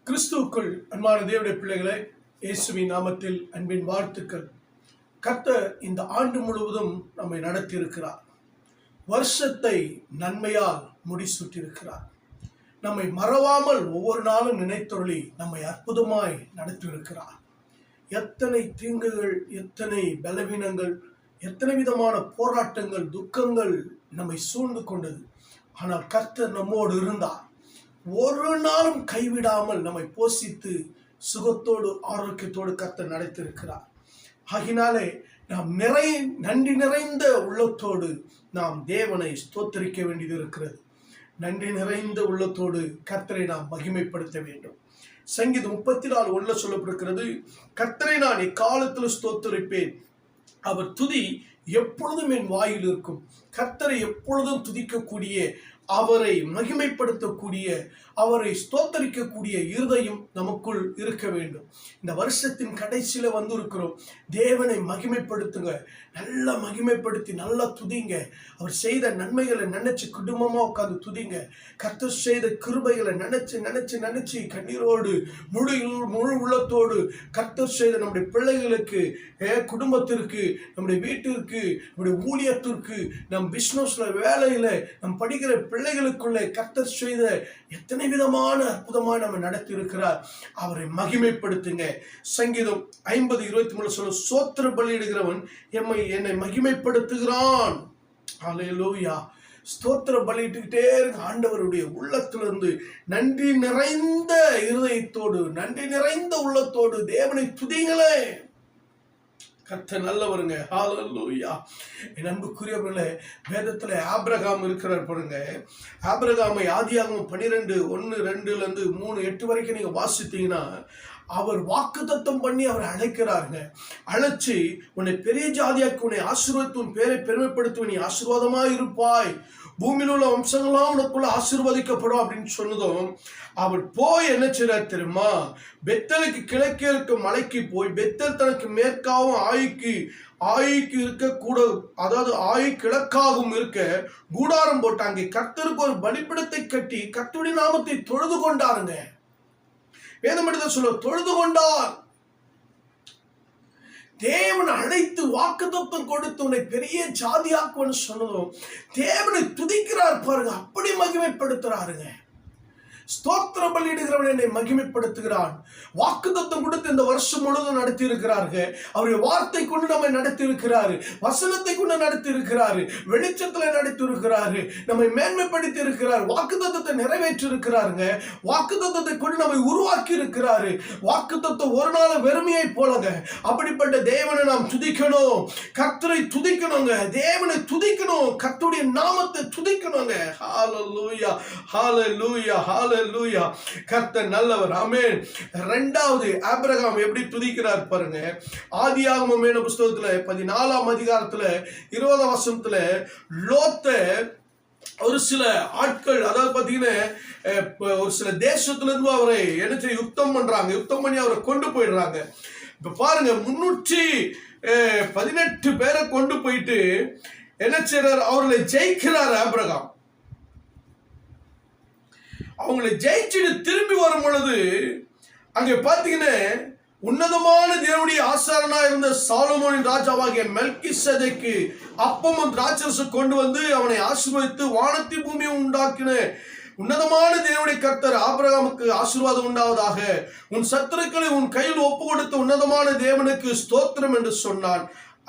கிறிஸ்துவுக்குள் அன்பான தேவனுடைய பிள்ளைகளே, இயேசுவின் நாமத்தில் அன்பின் வாழ்த்துக்கள். கர்த்தர் இந்த ஆண்டு முழுவதும் நம்மை நடத்தி இருக்கிறார். வருஷத்தை நன்மையால் முடிசூட்டியிருக்கிறார். நம்மை மறவாமல் ஒவ்வொரு நாளும் நினைத்தொருளி நம்மை அற்புதமாய் நடத்தியிருக்கிறார். எத்தனை தீங்குகள், எத்தனை பலவீனங்கள், எத்தனை விதமான போராட்டங்கள், துக்கங்கள் நம்மை சூழ்ந்து கொண்டது. ஆனால் கர்த்தர் நம்மோடு இருந்தார். ஒரு நாளும் கைவிடாமல் நம்மை போஷித்து சுகத்தோடு ஆரோக்கியத்தோடு கர்த்தர் நடத்தியிருக்கிறார். ஆகினாலே நாம் நன்றி நிறைந்த உள்ளத்தோடு நாம் தேவனை ஸ்தோத்திரிக்க வேண்டியது இருக்கிறது. நன்றி நிறைந்த உள்ளத்தோடு கர்த்தரை நாம் மகிமைப்படுத்த வேண்டும். சங்கீதம் 34:1 சொல்லப்பட்டிருக்கிறது, கர்த்தரை நான் எக்காலத்தில் ஸ்தோத்திரிப்பேன், அவர் துதி எப்பொழுதும் என் வாயில் இருக்கும். கர்த்தரை எப்பொழுதும் துதிக்கக்கூடிய, அவரை மகிமைப்படுத்தக்கூடிய, அவரை ஸ்தோத்தரிக்கக்கூடிய இருதயம் நமக்குள் இருக்க வேண்டும். இந்த வருஷத்தின் கடைசியில வந்திருக்கிறோம். தேவனை மகிமைப்படுத்துங்க, நல்லா மகிமைப்படுத்தி நல்லா துதிங்க. அவர் செய்த நன்மைகளை நினைச்சு குடும்பமா உட்கார்ந்து துதிங்க. கர்த்தர் செய்த கிருபைகளை நினைச்சு நினைச்சு நினைச்சு கண்ணீரோடு முழு உள்ளத்தோடு கர்த்தர் செய்த நம்முடைய பிள்ளைகளுக்கு, குடும்பத்திற்கு, நம்முடைய வீட்டிற்கு, நம்முடைய ஊழியத்திற்கு, நம் பிசினஸ்ல, வேலையில, நம் படிக்கிற பிள்ளைகளுக்குள்ளே கர்த்தர் செய்த எத்தனை விதமான அற்புதமாக நம்ம நடத்தி இருக்கிறார். அவரை மகிமைப்படுத்துங்க. சங்கீதம் 50:23 சொல்ல, சோத்திர பலியிடுகிறவன் என்னை மகிமைப்படுத்துகிறான். ஹல்லேலூயா. ஸ்தோத்திர பலியிட்டுக்கிட்டே இருக்க ஆண்டவருடைய உள்ளத்திலிருந்து நன்றி நிறைந்த இருதயத்தோடு, நன்றி நிறைந்த உள்ளத்தோடு தேவனை துதிங்களே. கர்த்தர் நல்லவருங்க. ஹல்லேலூயா. என் அன்புக்குரியவர்களே, வேதத்தில் ஆபிரகாம் இருக்கிறார் பாருங்க. ஆபிரகாமை ஆதியாகமம் 12:1-2-3-8 வரைக்கும் நீங்க வாசித்தீங்கன்னா, அவர் வாக்குத்தத்தம் பண்ணி அவரை அழைக்கிறாருங்க. அழைச்சி, உன்னை பெரிய ஜாதியாக்கி உன்னை ஆசீர்வதித்து உன் பேரை பெருமைப்படுத்துவ, நீ ஆசீர்வாதமாய் இருப்பாய், பூமியில் உள்ள வம்சங்களாம் உனக்குள்ள ஆசீர்வதிக்கப்படும் அப்படின்னு சொன்னதும் அவர் போய் என்ன செய்றார் தெரியுமா? பெத்தலுக்கு கிழக்கே இருக்க மலைக்கு போய், பெத்தல் தனக்கு மேற்காவும் ஆயிக்கு இருக்க கூட, அதாவது ஆயி கிழக்காகவும் இருக்க கூடாரம் போட்டாங்க. கர்த்தருக்கு ஒரு பலிபீடத்தை கட்டி கர்த்தருடைய நாமத்தை தொழுது கொண்டாருங்க. வேதம் எடுத்து சொல்ல, தொழுது கொண்டார். தேவன் அழைத்து வாக்குத்தத்தம் கொடுத்து உன்னை பெரிய ஜாதியாக்குன்னு சொன்னதும் தேவனை துதிக்கிறார் பாருங்க. அப்படி மகிமைப்படுத்துறாருங்க. ஸ்தோத்திர பலியிடுகிறவன் என்னை மகிமைப்படுத்துகிறான். வாக்குத்தத்தம் கொடுத்து இந்த வருஷம் முழுவதும் நடத்தி இருக்கிறார்கள். அவருடைய வார்த்தை கொண்டு நம்மை நடத்தி இருக்கிறாரு, வசனத்தை கொண்டு நடத்தி இருக்கிறாரு, வெளிச்சத்துல நடத்தி இருக்கிறாரு, நம்மை மேன்மைப்படுத்தி இருக்கிறார், வாக்குத்தத்தத்தை நிறைவேற்றி இருக்கிறாருங்க. வாக்குத்தத்தத்தை கொண்டு நம்மை உருவாக்கி இருக்கிறாரு. வாக்குத்தத்தம் ஒரு நாள் வெறுமையை போலங்க. அப்படிப்பட்ட தேவனை நாம் துதிக்கணும், கர்த்தரை துதிக்கணுங்க, தேவனை துதிக்கணும், கர்த்தருடைய நாமத்தை துதிக்கணுங்க. ஹல்லேலூயா, ஹல்லேலூயா, ஹல்லேலூயா. கர்த்தர் நல்லவர். ஆமென். இரண்டாவது ஆபிரகாம் எப்படி துதிக்கிறார் பாருங்க. ஆதியாகமம் புஸ்தகத்துல 14ஆம் அதிகாரத்துல 20ஆம் வசனத்துல லோத்த ஒரு சில ஆட்கள், அதாவது பாத்தீங்கன்னா ஒரு சில தேசத்துல இருந்து அவரை என்ன செய்ய யுத்தம் பண்றாங்க. யுத்தம் பண்ணி அவரை கொண்டு போயிடுறாங்க. இப்ப பாருங்க, 318 பேரை கொண்டு போயிட்டு என்ன செய்யறாரு? அவர்களை ஜெயிக்கிறார் ஆபிரகாம். அவங்களை ஜெயிச்சுட்டு திரும்பி வரும் பொழுது அங்கே பார்த்தீங்கன்னா, உன்னதமான தேவனுடைய ஆசாரனா இருந்த சாலமோனின் ராஜாவாகிய மெல்கிசேதேக்கு அப்பமும் திராட்சரசம் கொண்டு வந்து அவனை ஆசீர்வதித்து வானத்தை பூமியை உண்டாக்கின உன்னதமான தேவனுடைய கர்த்தர் ஆபிரகாமுக்கு ஆசீர்வாதம் உண்டாவதாக, உன் சத்துருக்களை உன் கையில் ஒப்பு கொடுத்த உன்னதமான தேவனுக்கு ஸ்தோத்திரம் என்று சொன்னான்.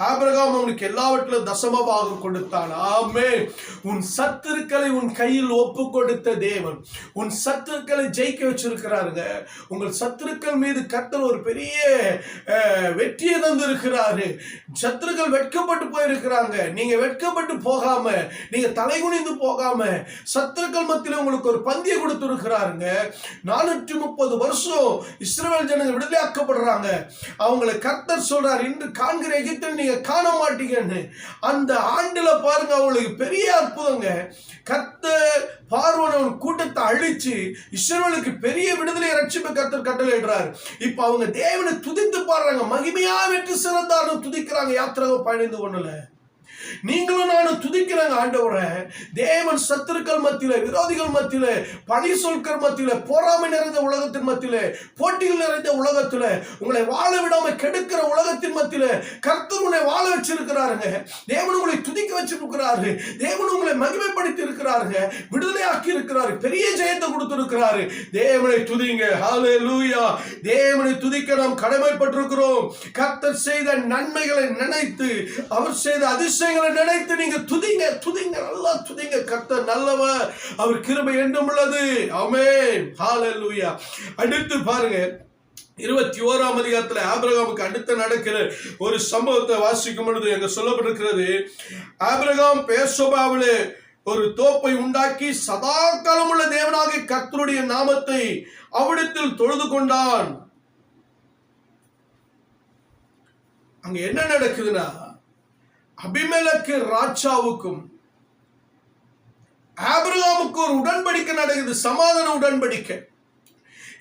ஆபிரகாம் அவனுக்கு எல்லாவற்றிலும் தசமபாகம் கொடுத்தான். ஆமென். உன் சத்துருக்களை உன் கையில் ஒப்பு கொடுத்த தேவன் உன் சத்துருக்களை ஜெயிக்க வச்சிருக்கிறாருங்க. உங்கள் சத்துருக்கள் மீது கர்த்தர் ஒரு பெரிய வெற்றியை தந்து இருக்கிறாரு. சத்துருக்கள் வெட்கப்பட்டு போயிருக்கிறாங்க. நீங்க வெட்கப்பட்டு போகாம, நீங்க தலைகுனிந்து போகாம, சத்துருக்கள் மத்தியில் உங்களுக்கு ஒரு பந்தியை கொடுத்து இருக்கிறாருங்க. 430 வருஷம் இஸ்ரவேல் ஜனங்கள் விடுதலையாக்கப்படுறாங்க. அவங்களை கர்த்தர் சொல்றார், இன்று காண்கிற எகிப்தில் நீங்க காண மாட்டீங்கன்னு. அந்த ஆண்டுல பாருங்க, அவங்களுக்கு பெரிய அற்புதங்க. கர்த்தர் பார்வோன் கூட்டத்தை அழிச்சு இஸ்ரவேலுக்கு பெரிய விடுதலை ரட்சிப்பை கர்த்தர் கட்டளையிடுறார். இப்ப அவங்க தேவனை துதித்து பாடுறாங்க, மகிமையா வெற்றி சிறந்தாலும் துதிக்கிறாங்க. யாத்திராக 15:1 நீங்களும் நானும் துதிக்கிறாங்க ஆண்டவரே. தேவன் சத்துருக்கள் மத்தியில, விரோதிகள் மத்தியில, பழி சொல்கிற மத்தியில, பொறாமை நிறைந்த உலகத்தின் மத்தியில, போட்டிகள் நிறைந்த உலகத்துல, உங்களை வாழ விடாம கெடுக்கிற உலகத்தின் மத்தியில கர்த்தர் உங்களை வாழ வச்சிருக்கிறாருங்க. தேவன் உங்களை துதிக்க வச்சிருக்கிறாரு. தேவன் உங்களை மகிமைப்படுத்தி இருக்கிறாருங்க. விடுதலை ஆக்கி இருக்கிறாரு. பெரிய ஜெயத்தை கொடுத்திருக்கிறாரு. தேவனை துதிங்க. ஹல்லேலூயா. தேவனை துதிக்க நாம் கடமைப்பட்டிருக்கிறோம். கர்த்தர் செய்த நன்மைகளை நினைத்து, அவர் செய்த அதிசயங்களை நினைத்து நீங்க துதிங்க, துதிங்க, நல்லா துதிங்க. கர்த்தர் நல்லவர், அவர் கிருபை என்றும் உள்ளது. ஆமென். ஹல்லேலூயா. அடுத்து பாருங்க, 21ஆம் அதிகாரத்துல ஆபிரகாமுக்கு அடுத்து நடக்கிற ஒரு சம்பவத்தை வாசிக்கும் பொழுது அங்க சொல்லப்பட்டிருக்கிறது, ஆபிரகாம் பேர்சோபாவிலே ஒரு தோப்பை உண்டாக்கி சதா காலமுள்ள தேவனாகிய கர்த்தருடைய நாமத்தை அவ்விடத்தில் தொழுது கொண்டான். அங்க என்ன நடக்குதுன்னா, அபிமெலக்கு ராஜாவுக்கும் ஆபிரகாமுக்கு ஒரு உடன்படிக்கை நடக்குது, சமாதான உடன்படிக்கை.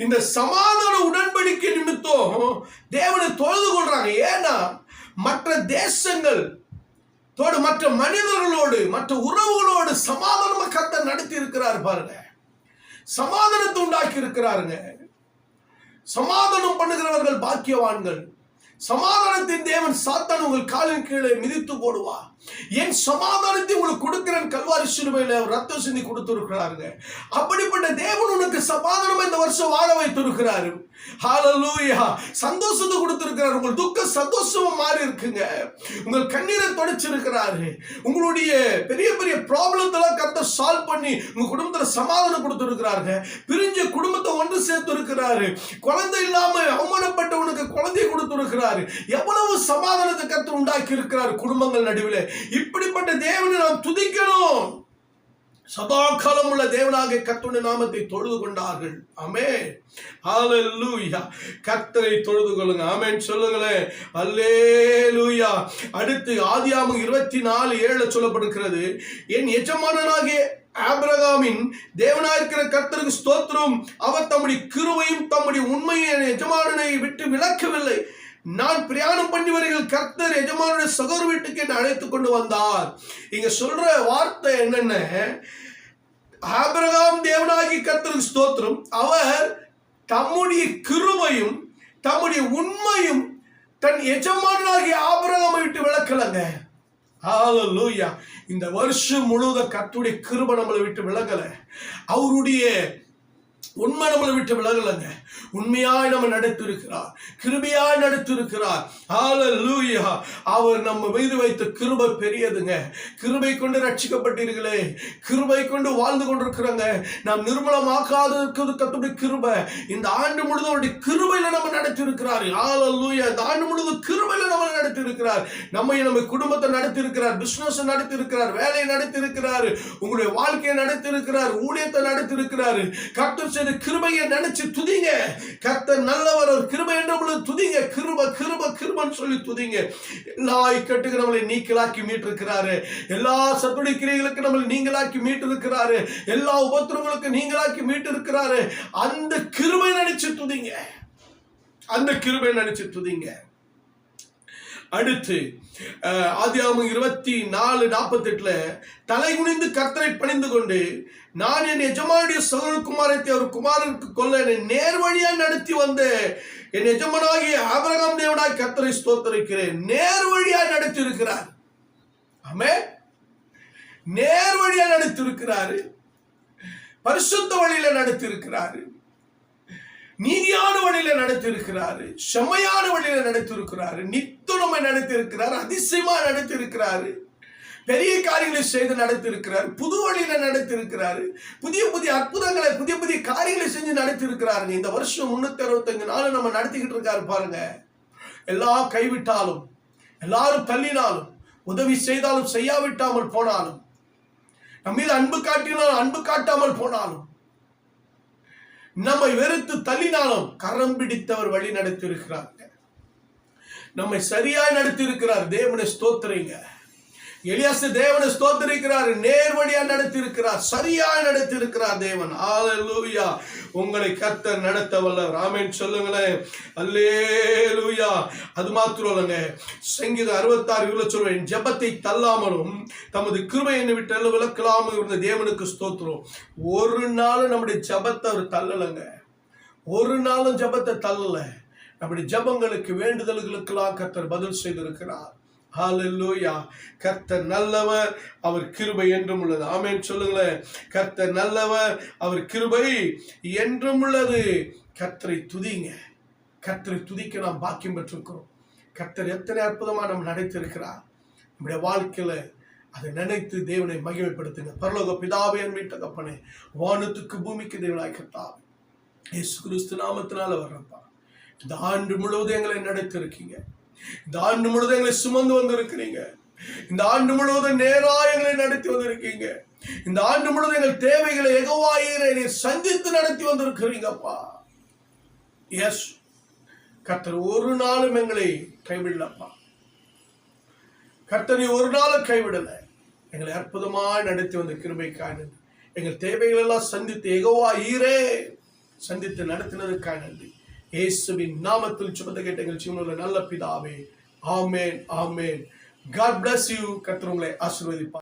இந்த சமாதான உடன்படிக்கை நிமித்தம் தேவனை தொழுது கொள்றாங்க. ஏன்னா மற்ற தேசங்கள் மற்ற மனிதர்களோடு, மற்ற உறவுகளோடு சமாதானமா கர்த்தர் நடத்தி இருக்கிறார் பாருங்க. சமாதானத்தை உண்டாக்கி இருக்கிறாருங்க. சமாதானம் பண்ணுகிறவர்கள் பாக்கியவான்கள். சமாதானத்தின் தேவன் சாத்தான் உங்கள் காலின் கீழே மிதித்து போடுவா. என் சமாதானத்தை உங்களுக்கு கொடுக்கிறேன் கல்வாரி சிலுவையில ரத்தம் சிந்தி கொடுத்திருக்கிறாருங்க. அப்படிப்பட்ட தேவன் உனக்கு சமாதானம் இந்த வருஷம் வாழ வைத்திருக்கிறாரு. ஹல்லேலூயா. சந்தோஷத்தை கொடுத்திருக்கிறார். உங்கள் துக்க சந்தோஷமா மாறி இருக்குங்க. உங்கள் கண்ணீரை தொடச்சிருக்கிறாரு. உங்களுடைய பெரிய பெரிய ப்ராப்ளத்தெல்லாம் கர்த்தர் சால்வ் பண்ணி உங்க குடும்பத்துல சமாதானம் கொடுத்திருக்கிறாருங்க. பிரிஞ்ச குடும்பத்தை ஒன்று சேர்த்து இருக்கிறாரு. குழந்தை இல்லாம அவமானப்பட்ட உனக்கு குழந்தையை கொடுத்திருக்கிறாரு. எவ்வளவு சமாதானத்தை கர்த்தர் உண்டாக்கி இருக்கிறார் குடும்பங்கள் நடுவில். இப்படிப்பட்ட தேவனை நாம் துதிக்கணும். சதா காலம் உள்ள தேவனாகிய கர்த்தருடைய நாமத்தை தொழுது கொண்டார்கள். ஆமென். ஹல்லேலூயா. கர்த்தரை தொழுது கொள்ளுங்க. ஆமென் சொல்லுங்களேன். அல்லேலூயா. அடுத்து ஆதியாகமம் 24:7 சொல்லப்பட்டிருக்கிறது, என் எஜமானனாகிய ஆபிரகாமின் தேவனாயிருக்கிற கர்த்தருக்கு ஸ்தோத்திரம், அவர் தம்முடைய கிருபையும் தம்முடைய உண்மையை என் எஜமானனை விட்டு விலக்கவில்லை. நான் பிரயாணம் பண்ணி வருகிற கர்த்தர் எஜமானுடைய சகோதர வீட்டுக்கு என்னை அழைத்துக் கொண்டு வந்தார். இங்க சொல்ற வார்த்தை என்னென்ன, ஆபிரகாம் தேவனாகி கர்த்தருக்கு ஸ்தோத்திரம், அவர் தம்முடைய கிருபையும் தம்முடைய உண்மையும் தன் எஜமானாகிய ஆபிரகாமை விட்டு விலக்கலங்க. ஹல்லேலூயா. இந்த வருஷம் முழுவதும் கர்த்தருடைய கிருபை நம்மளை விட்டு விலகல. அவருடைய உண்மை நம்மளை விட்டு விலகலங்க. உண்மையாய் நம்ம நடத்திருக்கிறார், கிருபையாய் நடத்திருக்கிறார். ஹல்லேலூயா. அவர் நம்ம மீது வைத்த கிருபை பெரியதுங்க. கிருபை கொண்டு ரட்சிக்கப்பட்டீர்களே, கிருபை கொண்டு வாழ்ந்து கொண்டிருக்கிறோங்க. நாம் நிர்மலமாக்காத இருக்கிறது கர்த்தருடைய கிருபை. இந்த ஆண்டு முழுவதும் அவருடைய கிருபையில நம்ம நடத்திருக்கிறார். ஹல்லேலூயா. இந்த ஆண்டு முழுவதும் கிருபையில நம்ம நடத்திருக்கிறார். நம்ம குடும்பத்தை நடத்திருக்கிறார், பிசினஸ் நடத்திருக்கிறார், வேலையை நடத்திருக்கிறார், உங்களுடைய வாழ்க்கையை நடத்திருக்கிறார், ஊழியத்தை நடத்திருக்கிறார். கர்த்தர் செய்த கிருபையை நினைச்சு துதிங்க. கர்த்தர் நல்லவர், ஒரு கிருபை என்று துதிங்க. கிருபை கிருபை கிருபைன்னு சொல்லி துதிங்க. எல்லா இக்கட்டுக்கு நம்மளை நீக்கலாக்கி மீட்டிருக்கிறாரு. எல்லா சத்துடைய கிரியைகளுக்கு நம்மளை நீங்களாக்கி மீட்டிருக்கிறாரு. எல்லா உபத்திரங்களுக்கு நீங்களாக்கி மீட்டிருக்கிறாரு. அந்த கிருபை நினைச்சு துதிங்க. அந்த கிருபை நினைச்சு துதிங்க. அடுத்து ஆதியாகமம் 24:48 தலை குனிந்து கர்த்தரை பணிந்து கொண்டு, நான் என் எஜமானுடைய சகோதர குமாரத்தை அவர் குமாரனுக்கு கொல்ல என்னை நேர்வழியா நடத்தி வந்த என் எஜமானாகிய ஆபிரகாம் தேவனாய் கர்த்தரை ஸ்தோத்திரிக்கிறேன். நேர்வழியா நடத்தி இருக்கிறார். ஆமென். நேர்வழியா நடத்தி இருக்கிறாரு. பரிசுத்த வழியில நடத்தி இருக்கிறாரு. நீதியான வழியில நடத்திருக்கிறாரு. செம்மையான வழியில நடத்திருக்கிறாரு. நித்துணமை நடத்திருக்கிறார். அதிசயமா நடத்திருக்கிறாரு. பெரிய காரியங்களை செய்து நடத்திருக்கிறார். புது வழியில நடத்திருக்கிறாரு. புதிய புதிய அற்புதங்களை, புதிய புதிய காரியங்களை செஞ்சு நடத்திருக்கிறாருங்க. இந்த வருஷம் 365 நாள் நம்ம நடத்திக்கிட்டு இருக்காரு பாருங்க. எல்லா கைவிட்டாலும், எல்லாரும் தள்ளினாலும், உதவி செய்தாலும் செய்யாவிட்டாமல் போனாலும், நம்ம மீது அன்பு காட்டினாலும் அன்பு காட்டாமல் போனாலும், நம்மை வெறுத்து தள்ளினாலும் கரம் பிடித்தவர் வழி நடத்தியிருக்கிறார். நம்மை சரியாய் நடத்தியிருக்கிறார். தேவனை ஸ்தோத்திரிங்க. எலியாசு தேவனை ஸ்தோத்திரிக்கிறார். நேர்வழியா நடத்தி இருக்கிறார். சரியாய் நடத்தி இருக்கிறார் தேவன். ஹல்லேலூயா. உங்களை கர்த்தர் நடத்த வல்லவர். ஆமென் சொல்லுங்களேன். அல்லேலூயா. அது மாத்திரம் இல்லைங்க, சங்கீதம் 66 சொல்வேன், ஜெபத்தை தள்ளாமலும் தமது கிருபை என்னை விட்டு விலக்கலாமல் இருந்த தேவனுக்கு ஸ்தோத்திரம். ஒரு நாள் நம்முடைய ஜெபத்தை அவர் தள்ளலைங்க. ஒரு நாளும் ஜெபத்தை தள்ளல. நம்முடைய ஜெபங்களுக்கு வேண்டுதல்களுக்கெல்லாம் கர்த்தர் பதில் செய்திருக்கிறார். ஹல்லேலூயா. கர்த்தர் நல்லவர், அவர் கிருபை என்றும் உள்ளது. ஆமென் சொல்லுங்களேன். கர்த்தர் நல்லவர், அவர் கிருபை என்றும் உள்ளது. கர்த்தரை துதிங்க. கர்த்தரை துதிக்க நாம் பாக்கியம் பெற்றிருக்கிறோம். கர்த்தர் எத்தனை அற்புதமா நம்ம நடத்திருக்கிறார். நம்முடைய வாழ்க்கையில அதை நினைத்து தேவனை மகிமைப்படுத்துங்க. பரலோக பிதாவே, அன்பின் தகப்பனே, வானத்துக்கு பூமிக்கு தேவனாய் கர்த்தாவே, இயேசு கிறிஸ்து நாமத்தினால வர்றப்பா, இந்த ஆண்டு முழுவதும் எங்களை நடத்திருக்கீங்க. இந்த ஆண்டு முழுவதும் எங்களை சுமந்து வந்திருக்கிறீங்க. இந்த ஆண்டு முழுவதும் நேரா எங்களை நடத்தி வந்திருக்கீங்க. இந்த ஆண்டு முழுவதும் எங்கள் தேவைகளை யெகோவாயே சந்தித்து நடத்தி வந்திருக்கிறீங்கப்பா. எஸ், கர்த்தர் ஒரு நாளும் எங்களை கைவிடலப்பா. கர்த்தரை ஒரு நாளும் கைவிடல. எங்களை அற்புதமாய் நடத்தி வந்த கிருபைக்காக நன்றி. எங்கள் தேவைகள் எல்லாம் சந்தித்து யெகோவாயே சந்தித்து நடத்தினதுக்காக நன்றி. இயேசுவின் நாமத்தில் சுமந்த கேட்ட எங்கள் ஜீவனுள்ள நல்ல பிதாவே, ஆமென், ஆமென். God bless you. கர்த்தர் உங்களை ஆசீர்வதிப்பார்.